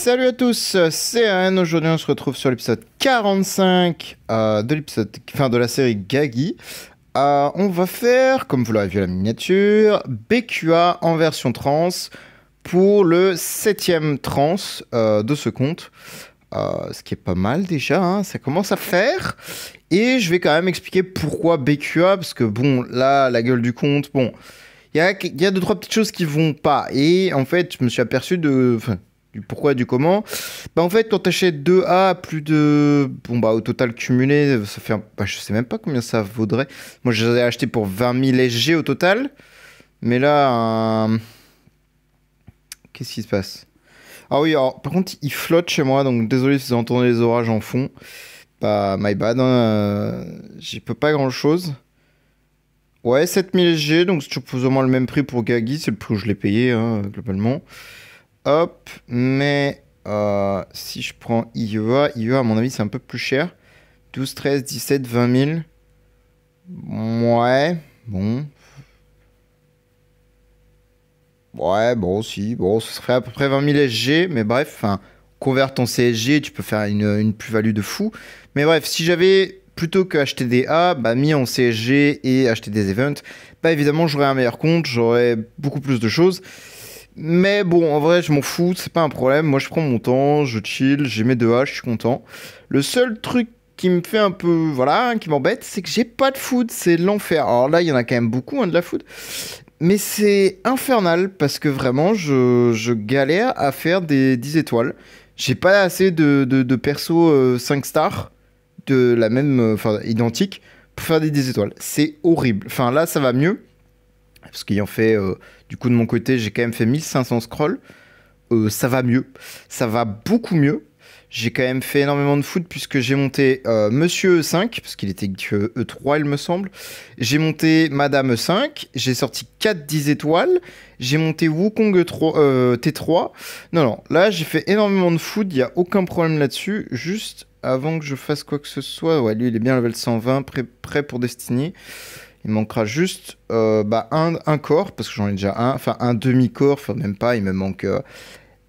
Salut à tous, c'est Anne. Aujourd'hui, on se retrouve sur l'épisode 45 de la série Gagi. On va faire, comme vous l'avez vu à la miniature, BQA en version trans pour le 7ème trans de ce compte. Ce qui est pas mal déjà, hein, ça commence à faire. Et je vais quand même expliquer pourquoi BQA, parce que bon, là, la gueule du compte, bon, il y a deux, trois petites choses qui vont pas. Et en fait, je me suis aperçu du pourquoi, du comment. Bah, en fait, quand t'achètes 2A, plus de. Bon, bah, au total cumulé, ça fait. Bah, je sais même pas combien ça vaudrait. Moi, je les ai achetés pour 20 000 SG au total. Mais là, qu'est-ce qui se passe? Ah oui, alors, par contre, il flotte chez moi, donc désolé si vous entendez les orages en fond. Bah, my bad, hein, j'y peux pas grand-chose. Ouais, 7000 SG, donc c'est toujours plus ou moins le même prix pour Gagi, c'est le prix où je l'ai payé, hein, globalement. Hop, mais si je prends IEA, à mon avis, c'est un peu plus cher. 12, 13, 17, 20 000. Ouais, bon. Ouais, bon, si. Bon, ce serait à peu près 20 000 SG, mais bref, enfin, converte en CSG, tu peux faire une plus-value de fou. Mais bref, si j'avais, plutôt qu'acheter des A, bah, mis en CSG et acheter des events, bah, évidemment, j'aurais un meilleur compte, j'aurais beaucoup plus de choses. Mais bon, en vrai, je m'en fous, c'est pas un problème. Moi, je prends mon temps, je chill, j'ai mes 2A, je suis content. Le seul truc qui me fait un peu, voilà, qui m'embête, c'est que j'ai pas de food, c'est l'enfer. Alors là, il y en a quand même beaucoup, hein, de la food. Mais c'est infernal parce que vraiment, je galère à faire des 10 étoiles. J'ai pas assez de persos 5 stars de la même, enfin, identique, pour faire des 10 étoiles. C'est horrible. Enfin, là, ça va mieux. Parce qu'ayant fait, du coup, de mon côté, j'ai quand même fait 1500 scrolls. Ça va mieux. Ça va beaucoup mieux. J'ai quand même fait énormément de foot puisque j'ai monté Monsieur E5, parce qu'il était que E3, il me semble. J'ai monté Madame E5. J'ai sorti 4 10 étoiles. J'ai monté Wukong E3, T3. Non, non, là, j'ai fait énormément de foot. Il n'y a aucun problème là-dessus. Juste avant que je fasse quoi que ce soit. Ouais, lui, il est bien level 120, prêt pour Destiny. Il manquera juste un corps, parce que j'en ai déjà un, enfin un demi-corps, enfin même pas, il me manque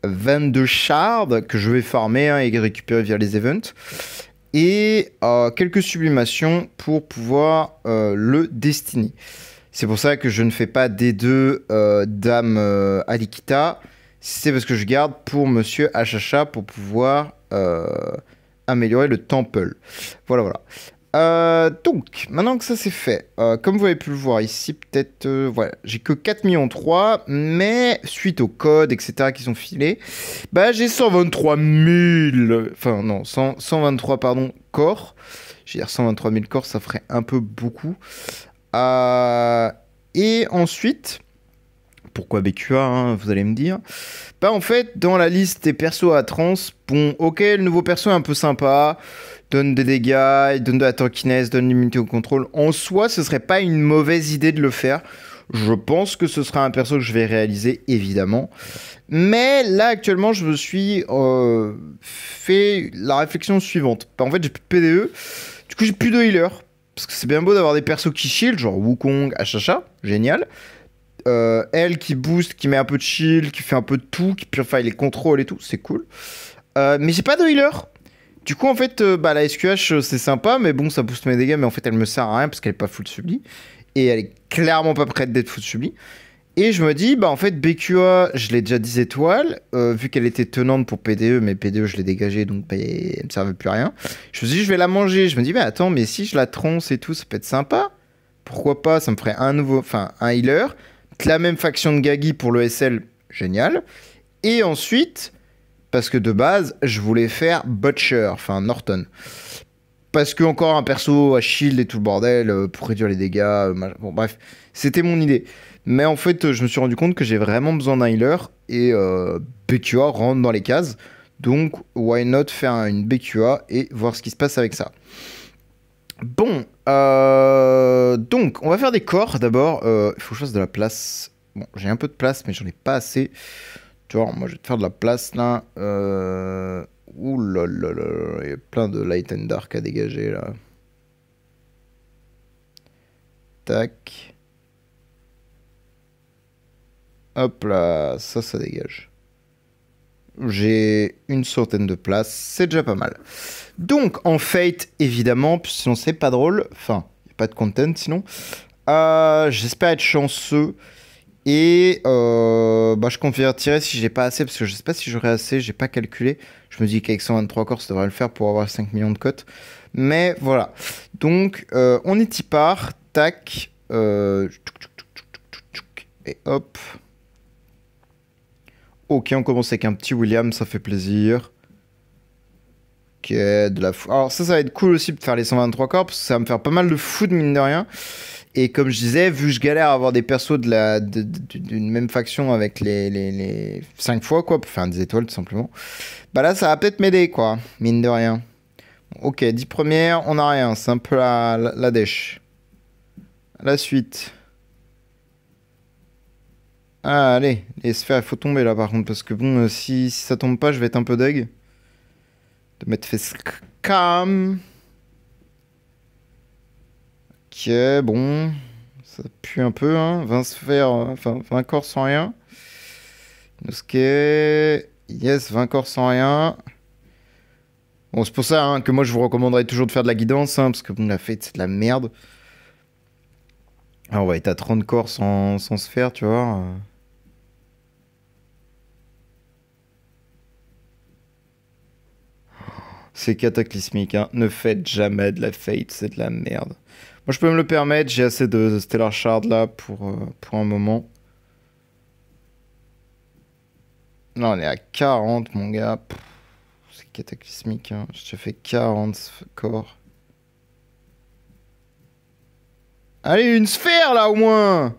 22 shards que je vais farmer, hein, et récupérer via les events. Et quelques sublimations pour pouvoir le Destiny. C'est pour ça que je ne fais pas D2 Dame Alikita. C'est parce que je garde pour Monsieur HHA pour pouvoir améliorer le Temple. Voilà, voilà. Donc, maintenant que ça c'est fait, comme vous avez pu le voir ici, peut-être, voilà, j'ai que 4 millions 3, mais suite aux codes, etc., qui sont filés, bah j'ai 123 000, enfin non, 123, pardon, corps. Je veux dire 123 000 corps, ça ferait un peu beaucoup. Euh, et ensuite, pourquoi BQA, hein, vous allez me dire. Bah en fait, dans la liste des persos à trans, bon, ok, le nouveau perso est un peu sympa, donne des dégâts, il donne de la tankiness, donne l'immunité au contrôle. En soi, ce serait pas une mauvaise idée de le faire. Je pense que ce sera un perso que je vais réaliser, évidemment. Mais là, actuellement, je me suis fait la réflexion suivante. Bah, en fait, j'ai plus de PDE, du coup, j'ai plus de healer. Parce que c'est bien beau d'avoir des persos qui shield, genre Wukong, HHA, génial. Elle qui booste, qui met un peu de shield, qui fait un peu de tout, qui purifie les contrôles et tout, c'est cool. Mais j'ai pas de healer. Du coup, en fait, bah, la SQH, c'est sympa, mais bon, ça booste mes dégâts, mais en fait, elle me sert à rien parce qu'elle est pas full subli. Et elle est clairement pas prête d'être full subli. Et je me dis, bah en fait, BQA, je l'ai déjà 10 étoiles, vu qu'elle était tenante pour PDE, mais PDE, je l'ai dégagée, donc bah, elle me servait plus à rien. Je me dis, je vais la manger. Je me dis, mais attends, mais si je la tronce et tout, ça peut être sympa. Pourquoi pas? Ça me ferait un nouveau, enfin, un healer. La même faction de Gagi pour le SL, génial. Et ensuite, parce que de base, je voulais faire Butcher, enfin Norton. Parce que encore un perso à shield et tout le bordel, pour réduire les dégâts, bon bref, c'était mon idée. Mais en fait, je me suis rendu compte que j'ai vraiment besoin d'un healer, et BQA rentre dans les cases. Donc, why not faire une BQA et voir ce qui se passe avec ça. Bon, donc, on va faire des corps d'abord. Il faut que je fasse de la place. Bon, j'ai un peu de place, mais j'en ai pas assez. Tu vois, moi, je vais te faire de la place là. Ouh là là là, il y a plein de light and dark à dégager là. Tac. Hop là, ça dégage. J'ai une centaine de places, c'est déjà pas mal. Donc, en Fate, évidemment, sinon c'est pas drôle. Enfin, y a pas de content sinon. J'espère être chanceux. Et bah, je convertirai si j'ai pas assez, parce que je sais pas si j'aurai assez, j'ai pas calculé. Je me dis qu'avec 123 corps, ça devrait le faire pour avoir 5 millions de cotes. Mais voilà. Donc, on y part. Tac. Et hop. Ok, on commence avec un petit William, ça fait plaisir. Ok, de la fou. Alors ça va être cool aussi de faire les 123 corps, parce que ça va me faire pas mal de food, mine de rien. Et comme je disais, vu que je galère à avoir des persos d'une même faction avec les 5 fois, quoi, pour faire des étoiles, tout simplement. Bah là, ça va peut-être m'aider, quoi, mine de rien. Ok, 10 premières, on n'a rien, c'est un peu la dèche. La suite. Ah, allez, les sphères, il faut tomber là par contre, parce que bon, si ça tombe pas, je vais être un peu deg. De m'être fait scam. Ok, bon, ça pue un peu, hein. 20 sphères, enfin 20 corps sans rien. Ok, yes, 20 corps sans rien. Bon, c'est pour ça hein, que moi je vous recommanderais toujours de faire de la guidance, hein, parce que bon, la fête c'est de la merde. Alors, on va être à 30 corps sans sphère, tu vois. C'est cataclysmique, hein. Ne faites jamais de la Fate, c'est de la merde. Moi, je peux me le permettre, j'ai assez de Stellar Shard là pour un moment. Non, on est à 40, mon gars. C'est cataclysmique, hein. J'ai déjà fait 40 corps. Allez, une sphère là au moins!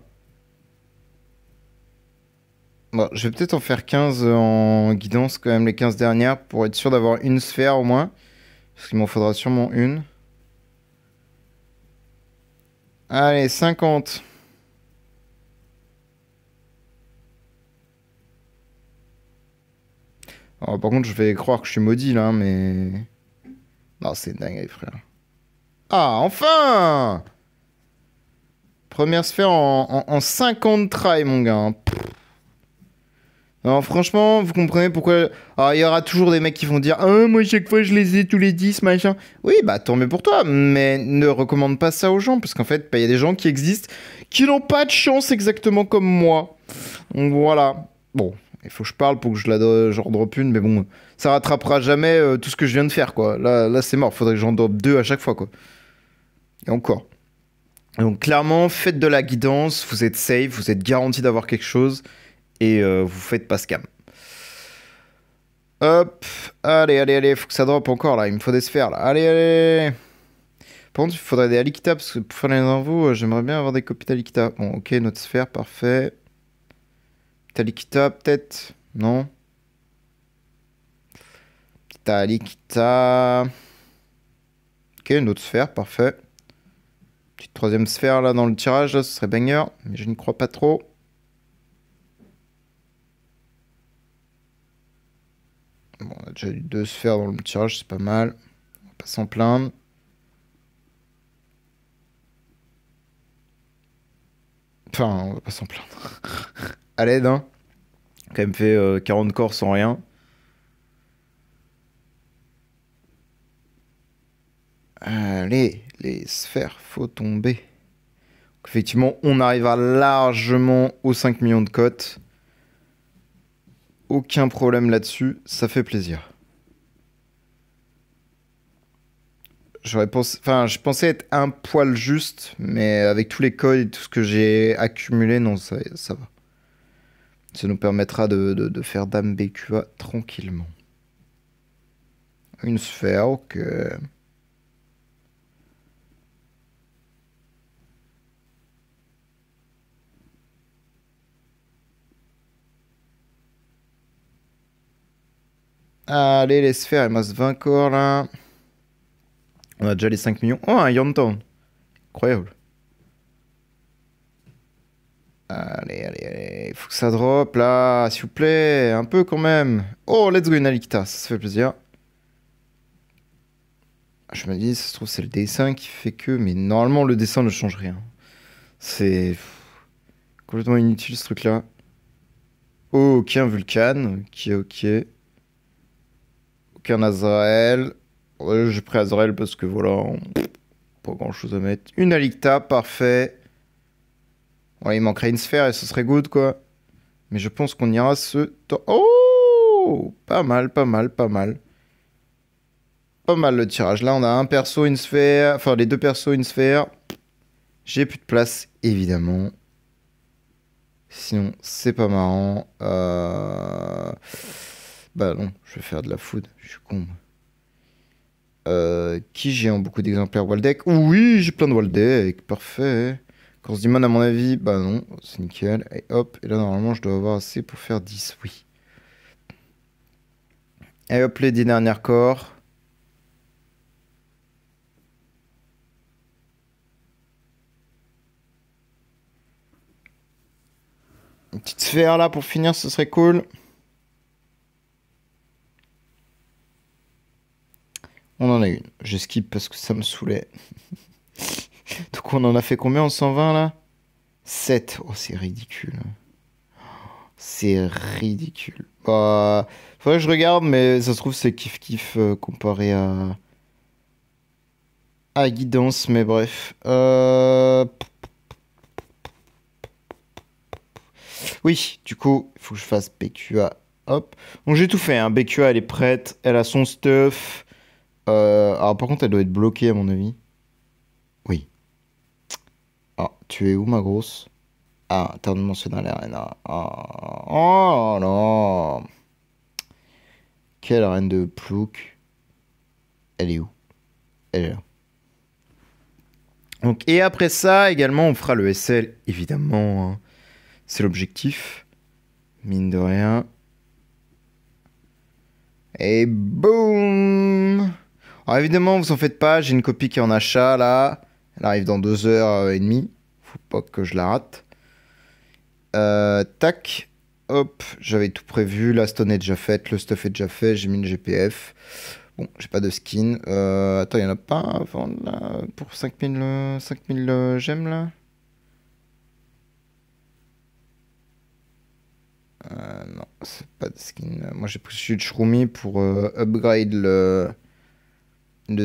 Bon, je vais peut-être en faire 15 en guidance quand même, les 15 dernières, pour être sûr d'avoir une sphère au moins. Parce qu'il m'en faudra sûrement une. Allez, 50. Alors, par contre, je vais croire que je suis maudit là, mais... Non, c'est dingue, frère. Ah, enfin! Première sphère en 50 tries, mon gars, hein. Non, franchement, vous comprenez pourquoi... Alors, il y aura toujours des mecs qui vont dire « Ah, moi, chaque fois, je les ai tous les 10, machin. » Oui, bah, tant mieux pour toi, mais ne recommande pas ça aux gens, parce qu'en fait, bah, il y a des gens qui existent qui n'ont pas de chance exactement comme moi. Donc, voilà. Bon, il faut que je parle pour que j'en drop une, mais bon, ça rattrapera jamais tout ce que je viens de faire, quoi. Là c'est mort, faudrait que j'en drop 2 à chaque fois, quoi. Et encore. Donc, clairement, faites de la guidance, vous êtes safe, vous êtes garanti d'avoir quelque chose, et vous faites pas scam. Hop, allez, faut que ça drop encore là, il me faut des sphères là. Allez. Par contre, il faudrait des Alikita parce que pour faire les infos, j'aimerais bien avoir des copies d'Alikita. Bon, ok, notre sphère, parfait. Alikita peut-être? Non. Alikita. Ok, une autre sphère, parfait. Petite troisième sphère là dans le tirage, là, ce serait banger, mais je n'y crois pas trop. Bon, on a déjà eu 2 sphères dans le tirage, c'est pas mal. On va pas s'en plaindre. Enfin, on va pas s'en plaindre. À l'aide, hein. Quand même fait 40 corps sans rien. Allez, les sphères, faut tomber. Donc, effectivement, on arrivera largement aux 5 millions de cotes. Aucun problème là-dessus, ça fait plaisir. J'aurais pensé, enfin, je pensais être un poil juste, mais avec tous les codes et tout ce que j'ai accumulé, non, ça va. Ça nous permettra de faire Dame BQA tranquillement. Une sphère, ok. Allez, les sphères, il me reste 20 corps là. On a déjà les 5 millions. Oh, un Yantown. Incroyable. Allez. Faut que ça drop là, s'il vous plaît. Un peu quand même. Oh, let's go, une Alikita. Ça fait plaisir. Je me dis, ça se trouve, c'est le dessin qui fait que. Mais normalement, le dessin ne change rien. C'est complètement inutile ce truc là. Oh, ok, un Vulcan. Ok. qu'un Azrael. Ouais, j'ai pris Azrael parce que voilà, pas grand chose à mettre. Une Alicta, parfait. Ouais, il manquerait une sphère et ce serait good quoi. Mais je pense qu'on ira se... Oh! Pas mal, pas mal, pas mal. Pas mal le tirage. Là, on a un perso, une sphère. Enfin, les deux persos, une sphère. J'ai plus de place, évidemment. Sinon, c'est pas marrant. Bah non, je vais faire de la food. Je suis con. Qui j'ai en beaucoup d'exemplaires Waldeck? Oui, j'ai plein de Waldeck. Parfait. Corse Demon, à mon avis, bah non. C'est nickel. Et hop. Et là, normalement, je dois avoir assez pour faire 10. Oui. Et hop, les 10 dernières corps. Une petite sphère là pour finir, ce serait cool. On en a une. Je skip parce que ça me saoulait. Donc on en a fait combien en 120 là? 7. Oh, c'est ridicule. C'est ridicule. Bah, faudrait que je regarde, mais ça se trouve c'est kiff-kiff comparé à Guidance, mais bref. Oui, du coup, il faut que je fasse BQA. Hop. Donc j'ai tout fait, hein. BQA, elle est prête. Elle a son stuff. Alors par contre, elle doit être bloquée à mon avis. Oui. Ah, tu es où ma grosse? Ah, t'as mentionné l'arena. Ah, oh non. Quelle reine de plouc. Elle est où? Elle est là. Donc, et après ça, également, on fera le SL, évidemment. Hein. C'est l'objectif. Mine de rien. Et boum! Alors évidemment, vous en faites pas, j'ai une copie qui est en achat là. Elle arrive dans 2h30. Faut pas que je la rate. Tac. Hop, j'avais tout prévu. La stone est déjà faite, le stuff est déjà fait. J'ai mis le GPF. Bon, j'ai pas de skin. Attends, il y en a pas avant là pour 5000 gemmes là? Non, c'est pas de skin. Moi j'ai pris celui de Shroomy pour upgrade le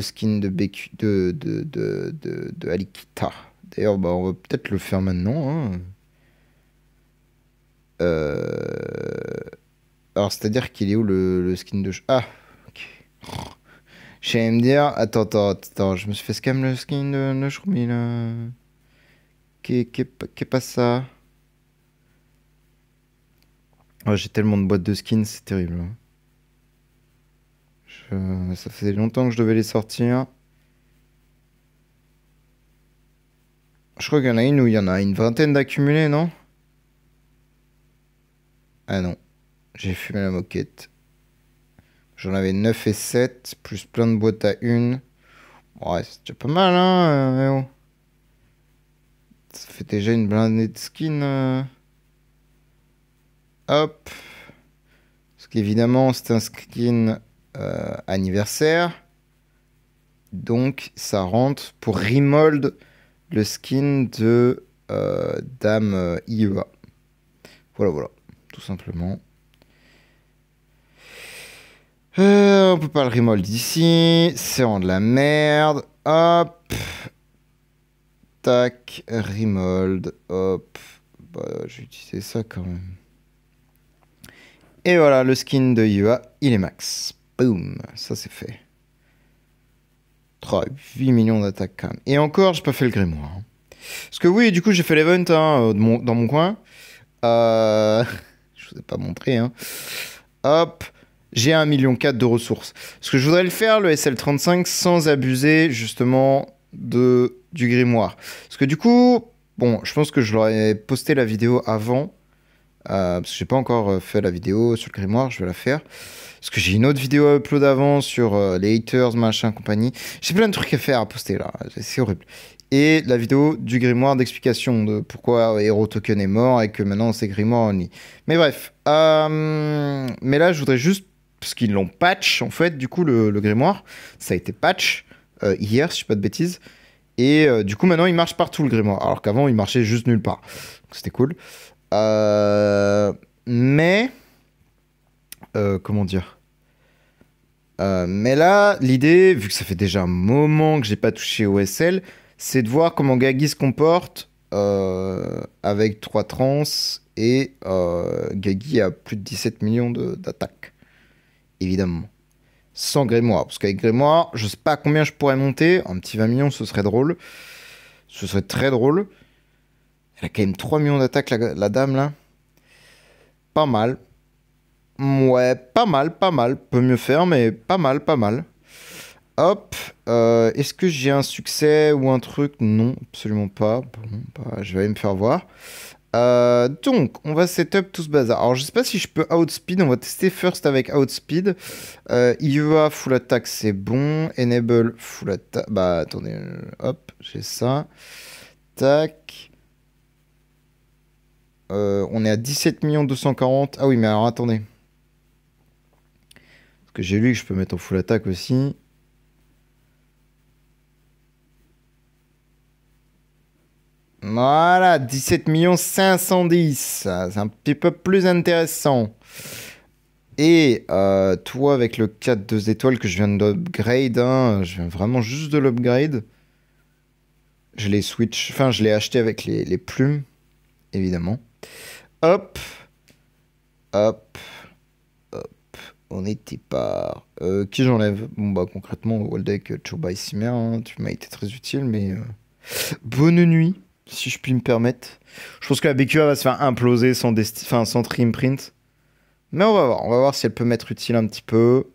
skin de BQ de Alikita. D'ailleurs, bah, on va peut-être le faire maintenant. Hein. Alors, c'est-à-dire qu'il est où le skin de... Ah, ok. J'allais me dire... Attends, je me suis fait scam le skin de Shroomy, là. Qu'est pas ça? Oh, j'ai tellement de boîtes de skins, c'est terrible. Hein. Ça faisait longtemps que je devais les sortir. Je crois qu'il y en a une où il y en a une vingtaine d'accumulés, non? Ah non, j'ai fumé la moquette. J'en avais 9 et 7, plus plein de boîtes à une. Ouais, c'est déjà pas mal, hein, oh. Ça fait déjà une blindée de skins. Hop. Parce qu'évidemment, c'est un skin anniversaire. Donc, ça rentre pour remold le skin de Dame IEA. Voilà, tout simplement. On peut pas le remold ici. C'est en de la merde. Hop. Tac. Remold. Hop. Bah, je vais utiliser ça quand même. Et voilà, le skin de IEA, il est max. Boom. Ça, c'est fait. 8 millions d'attaques quand même. Et encore, j'ai pas fait le grimoire. Hein. Parce que oui, du coup, j'ai fait l'event hein, dans mon coin. Je vous ai pas montré. Hein. Hop. J'ai 1,4 million de ressources. Parce que je voudrais le faire, le SL35, sans abuser justement du grimoire. Parce que du coup, bon, je pense que je l'aurais posté la vidéo avant. Parce que j'ai pas encore fait la vidéo sur le grimoire, je vais la faire. Parce que j'ai une autre vidéo à upload avant sur les haters, machin, compagnie. J'ai plein de trucs à faire à poster là, c'est horrible. Et la vidéo du grimoire d'explication de pourquoi Hero Token est mort et que maintenant c'est grimoire only. Mais bref, mais là je voudrais juste, parce qu'ils l'ont patch en fait, du coup le grimoire, ça a été patch hier si je dis pas de bêtises. Et du coup maintenant il marche partout le grimoire, alors qu'avant il marchait juste nulle part. Donc c'était cool. Mais comment dire? Mais là, l'idée, vu que ça fait déjà un moment que j'ai pas touché au SL, c'est de voir comment Gagi se comporte avec 3 trans et Gagi a plus de 17 millions d'attaques, évidemment. Sans grimoire, parce qu'avec grimoire, je sais pas à combien je pourrais monter. Un petit 20 millions, ce serait drôle. Ce serait très drôle. Elle a quand même 3 millions d'attaques, la dame, là. Pas mal. Ouais, pas mal, pas mal. Peut mieux faire, mais pas mal, pas mal. Hop. Est-ce que j'ai un succès ou un truc? Non, absolument pas. Bon, bah, je vais aller me faire voir. Donc, on va setup tout ce bazar. Alors, je sais pas si je peux outspeed. On va tester first avec outspeed. IEA full attack, c'est bon. Enable full attack. Bah, attendez. Hop, j'ai ça. Tac. On est à 17 240. Ah oui, mais alors attendez. Parce que j'ai lu que je peux mettre en full attack aussi. Voilà, 17 510. C'est un petit peu plus intéressant. Et toi, avec le 4 2 étoiles que je viens d'upgrade, hein, je viens vraiment juste de l'upgrade. Je l'ai switch, enfin, je l'ai acheté avec les plumes, évidemment. Hop, hop, hop. On était par. Qui j'enlève? Bon, bah, concrètement, Waldeck, Chobai Simer, hein, tu m'as été très utile, mais. Bonne nuit, si je puis me permettre. Je pense que la BQA va se faire imploser sans trim print. Mais on va voir si elle peut m'être utile un petit peu.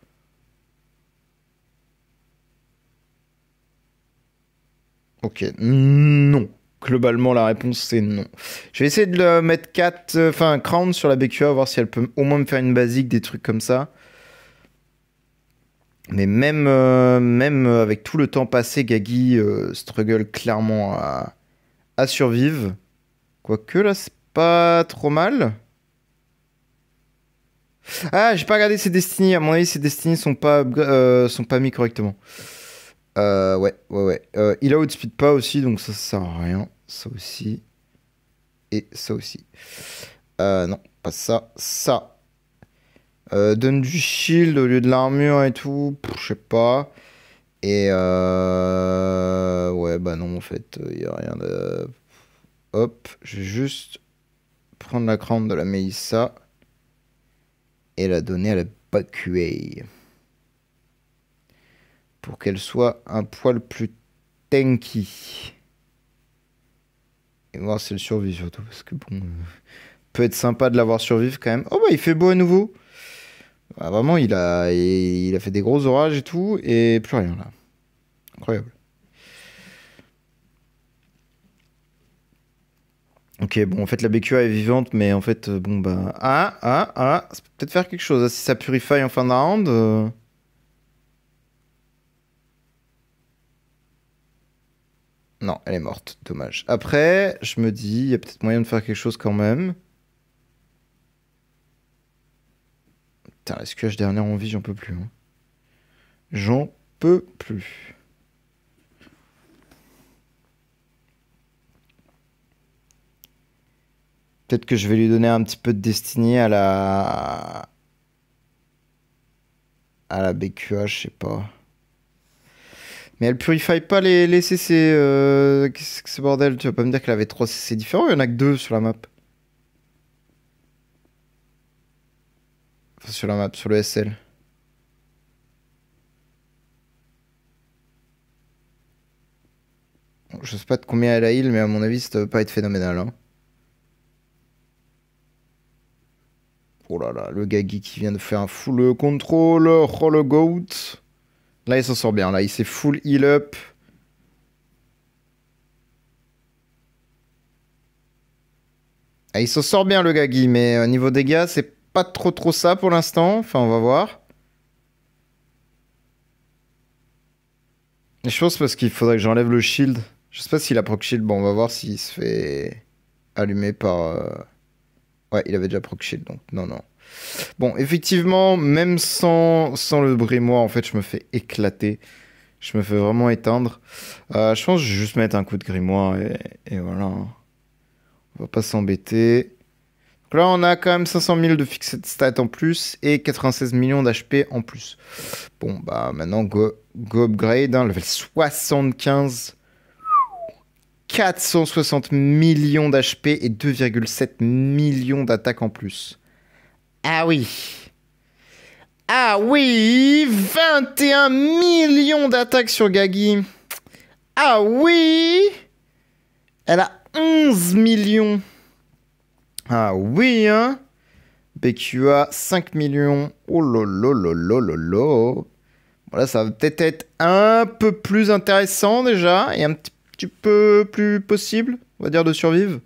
Ok, non. Globalement, la réponse c'est non. Je vais essayer de le mettre 4, enfin Crown sur la BQA, voir si elle peut au moins me faire une basique, des trucs comme ça. Mais même avec tout le temps passé, Gagi struggle clairement à survivre. Quoique là, c'est pas trop mal. Ah, j'ai pas regardé ses destinies. À mon avis, ses destinies sont pas mis correctement. Ouais. Il a outspeed pas aussi, donc ça sert à rien. Ça aussi. Et ça aussi. Non, pas ça. Ça. Donne du shield au lieu de l'armure et tout. Je sais pas. Et ouais, bah non, en fait, il y a rien de. Hop, je vais juste prendre la crown de la Melissa et la donner à la BQA. Pour qu'elle soit un poil plus tanky. Et voir si elle survit surtout, parce que bon, peut être sympa de l'avoir survivre quand même. Oh bah il fait beau à nouveau. Ah, vraiment, il a fait des gros orages et tout, et plus rien là. Incroyable. Ok, bon, en fait, la BQA est vivante, mais en fait, bon, bah... ça peut peut-être faire quelque chose. Hein, si ça purifie en fin de round... Non, elle est morte. Dommage. Après, je me dis, il y a peut-être moyen de faire quelque chose quand même. Putain, la SQH dernière en vie, j'en peux plus. Hein. J'en peux plus. Peut-être que je vais lui donner un petit peu de destinée à la BQA, je sais pas. Mais elle purifie pas les CC. Qu'est-ce que c'est bordel? Tu vas pas me dire qu'elle avait 3 CC différents? Il y en a que 2 sur la map. Enfin, sur la map, sur le SL. Bon, je sais pas de combien elle a heal, mais à mon avis, ça doit pas être phénoménal. Hein. Oh là là, le Gagi qui vient de faire un full contrôle. Oh le goat. Là, il s'en sort bien. Là, il s'est full heal up. Ah, il s'en sort bien, le Gagi, mais niveau dégâts, c'est pas trop ça pour l'instant. Enfin, on va voir. Et je pense parce qu'il faudrait que j'enlève le shield. Je sais pas s'il a proc shield. Bon, on va voir s'il se fait allumer par... Ouais, il avait déjà proc shield, donc non. Bon, effectivement, même sans le grimoire, en fait, je me fais éclater. Je me fais vraiment éteindre. Je pense que je vais juste mettre un coup de grimoire et voilà. On va pas s'embêter. Donc là, on a quand même 500 000 de fixed stat en plus et 96 millions d'HP en plus. Bon, bah maintenant, go upgrade, hein, level 75. 460 millions d'HP et 2,7 millions d'attaques en plus. Ah oui. Ah oui, 21 millions d'attaques sur Gagi. Ah oui. Elle a 11 millions. Ah oui, hein. BQA, 5 millions. Oh lolo. Voilà, ça va peut-être être un peu plus intéressant déjà. Et un petit peu plus possible, on va dire, de survivre.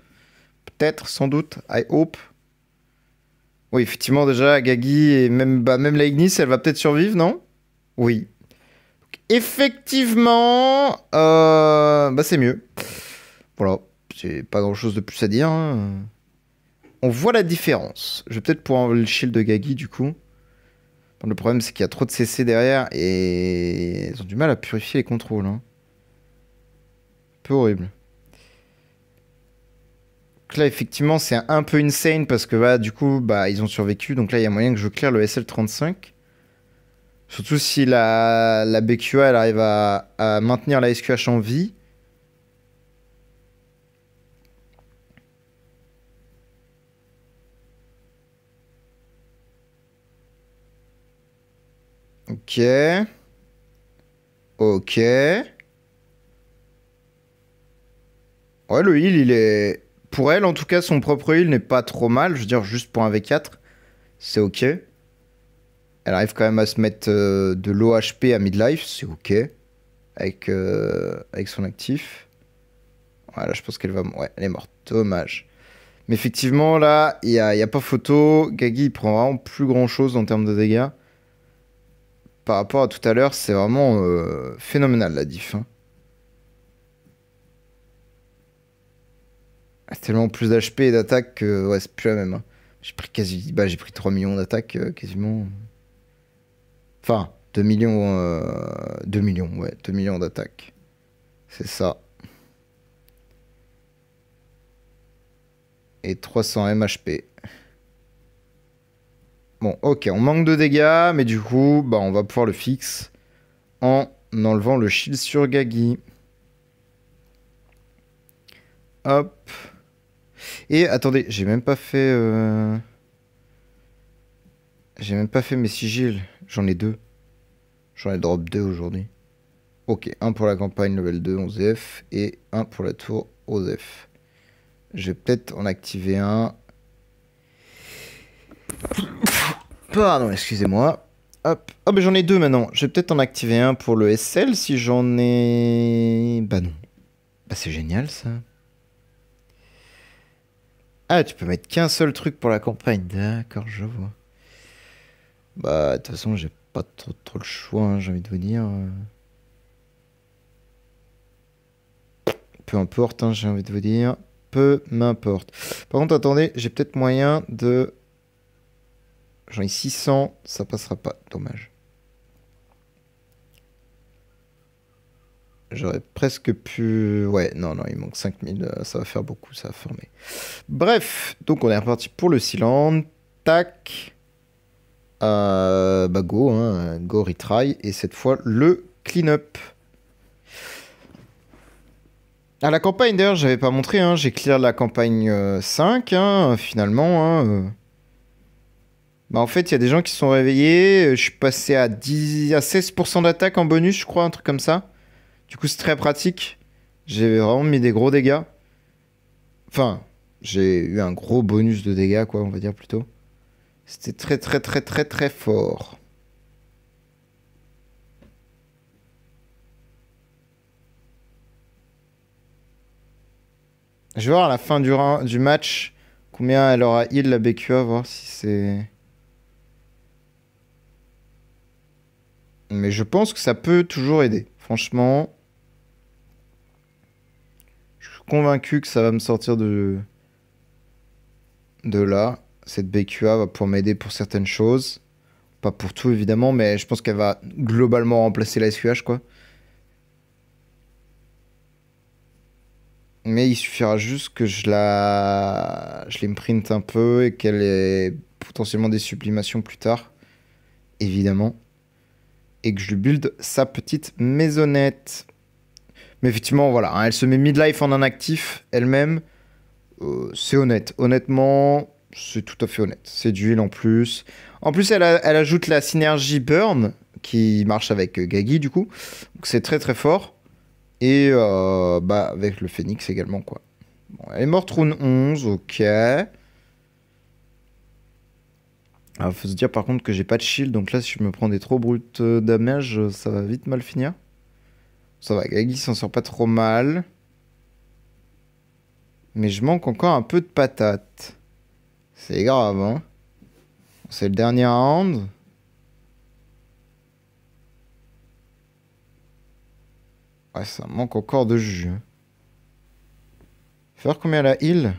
Peut-être, sans doute. I hope. Oui, effectivement, déjà, Gagi et même la Ignis, elle va peut-être survivre, non? Oui. Donc, effectivement, c'est mieux. Voilà, j'ai pas grand-chose de plus à dire. Hein. On voit la différence. Je vais peut-être pouvoir enlever le shield de Gagi, du coup. Le problème, c'est qu'il y a trop de CC derrière et ils ont du mal à purifier les contrôles. Hein. Un peu horrible. Donc là, effectivement, c'est un peu insane parce que bah, du coup, bah, ils ont survécu. Donc là, il y a moyen que je clear le SL35. Surtout si la BQA elle arrive à maintenir la SQH en vie. Ok. Ok. Ouais, le heal, il est... Pour elle, en tout cas, son propre heal n'est pas trop mal. Je veux dire, juste pour un V4, c'est ok. Elle arrive quand même à se mettre de l'OHP à midlife, c'est ok. Avec son actif. Voilà, je pense qu'elle va... Ouais, elle est morte. Dommage. Mais effectivement, là, il n'y a pas photo. Gagi, il prend vraiment plus grand-chose en termes de dégâts. Par rapport à tout à l'heure, c'est vraiment phénoménal, la diff. Hein. C'est tellement plus d'HP et d'attaque que... Ouais, c'est plus la même. Hein. J'ai pris quasi... Bah, j'ai pris 3 millions d'attaques, quasiment. Enfin, 2 millions... 2 millions, ouais. 2 millions d'attaques. C'est ça. Et 300 MHP. Bon, ok, on manque de dégâts, mais du coup, bah, on va pouvoir le fixer en enlevant le shield sur Gagi. Hop. Et attendez, j'ai même pas fait... J'ai même pas fait mes sigils. J'en ai 2. J'en ai drop 2 aujourd'hui. Ok, un pour la campagne level 2, 11F, et un pour la tour 11F. Je vais peut-être en activer un. Pardon, excusez-moi. Hop. Oh, mais j'en ai 2 maintenant. Je vais peut-être en activer un pour le SL si j'en ai... Bah non. Bah c'est génial ça. Ah, tu peux mettre qu'un seul truc pour la campagne. D'accord, je vois. Bah, de toute façon, j'ai pas trop le choix, hein, j'ai envie de vous dire. Peu importe, hein, j'ai envie de vous dire. Peu m'importe. Par contre, attendez, j'ai peut-être moyen de... J'en ai 600, ça passera pas. Dommage. J'aurais presque pu... Ouais, non, il manque 5000, ça va faire beaucoup, ça va former. Bref, donc on est reparti pour le Sealand. Tac. Bah go, hein, go retry. Et cette fois, le clean-up. Ah, la campagne, d'ailleurs, j'avais pas montré, hein, j'ai clear la campagne 5, hein, finalement. Hein, Bah en fait, il y a des gens qui se sont réveillés, je suis passé à 16% d'attaque en bonus, je crois, un truc comme ça. Du coup, c'est très pratique. J'ai vraiment mis des gros dégâts. Enfin, j'ai eu un gros bonus de dégâts, quoi, on va dire plutôt. C'était très fort. Je vais voir à la fin du match combien elle aura heal la BQA, voir si c'est... Mais je pense que ça peut toujours aider. Franchement, je suis convaincu que ça va me sortir de là. Cette BQA va pouvoir m'aider pour certaines choses. Pas pour tout, évidemment, mais je pense qu'elle va globalement remplacer la SQH, quoi. Mais il suffira juste que je l'imprinte un peu et qu'elle ait potentiellement des sublimations plus tard, évidemment. Et que je lui build sa petite maisonnette. Mais effectivement, voilà, hein, elle se met midlife en inactif elle-même. C'est honnête. Honnêtement, c'est tout à fait honnête. C'est d'huile en plus. En plus, elle ajoute la synergie Burn, qui marche avec Gagi, du coup. Donc c'est très très fort. Et bah, avec le Phoenix également, quoi. Bon, elle est morte round 11, ok. Alors, faut se dire par contre que j'ai pas de shield, donc là, si je me prends des trop brutes damage, ça va vite mal finir. Ça va, Gagi s'en sort pas trop mal. Mais je manque encore un peu de patates. C'est grave, hein. C'est le dernier round. Ouais, ça manque encore de jus. Faut voir combien la heal.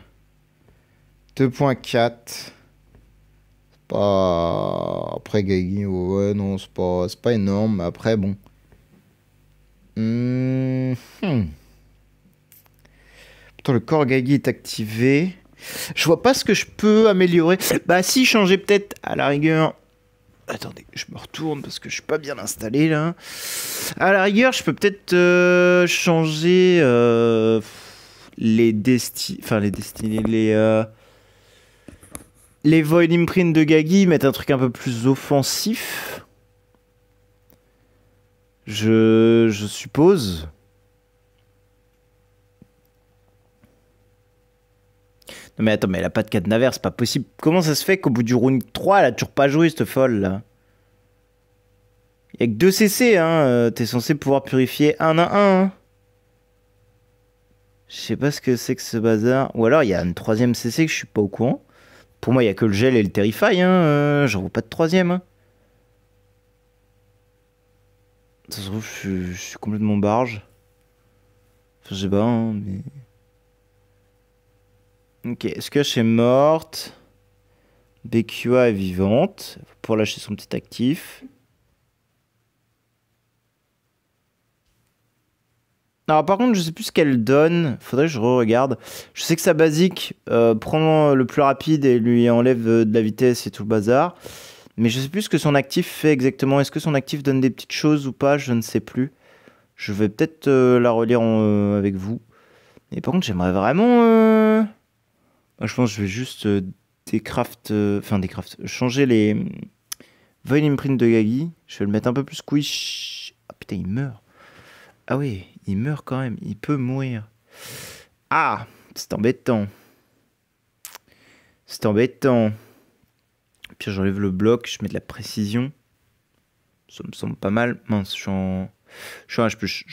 2.4. Pas... Après Gagi, ouais, non, c'est pas énorme. Mais après, bon. Pourtant, le corps Gagi est activé. Je vois pas ce que je peux améliorer. Bah, si, changer peut-être à la rigueur. Attendez, je me retourne parce que je suis pas bien installé là. À la rigueur, je peux peut-être changer les Void Imprint de Gagi, mettre un truc un peu plus offensif. Je suppose. Non mais attends, mais elle a pas de cadenas, c'est pas possible. Comment ça se fait qu'au bout du round 3, elle a toujours pas joué cette folle là? Y'a que 2 CC, hein. T'es censé pouvoir purifier 1 à 1. Hein. Je sais pas ce que c'est que ce bazar. Ou alors il y a une 3ème CC que je suis pas au courant. Pour moi, il y a que le gel et le Terrify, hein. J'en vois pas de 3ème. Hein. Ça se trouve, je suis complètement barge. Enfin, je sais pas, hein, mais. Ok, Skush est morte. BQA est vivante. Pour lâcher son petit actif. Alors par contre, je sais plus ce qu'elle donne. Faudrait que je re-regarde. Je sais que sa basique prend le plus rapide et lui enlève de la vitesse et tout le bazar. Mais je sais plus ce que son actif fait exactement. Est-ce que son actif donne des petites choses ou pas? Je ne sais plus. Je vais peut-être la relire avec vous. Et par contre, j'aimerais vraiment... Moi, je pense que je vais juste changer les Void Imprint de Gagi. Je vais le mettre un peu plus squish. Ah putain, il meurt. Ah oui, il meurt quand même. Il peut mourir. Ah, c'est embêtant. C'est embêtant. Puis j'enlève le bloc, je mets de la précision. Ça me semble pas mal. Mince, je suis en HP.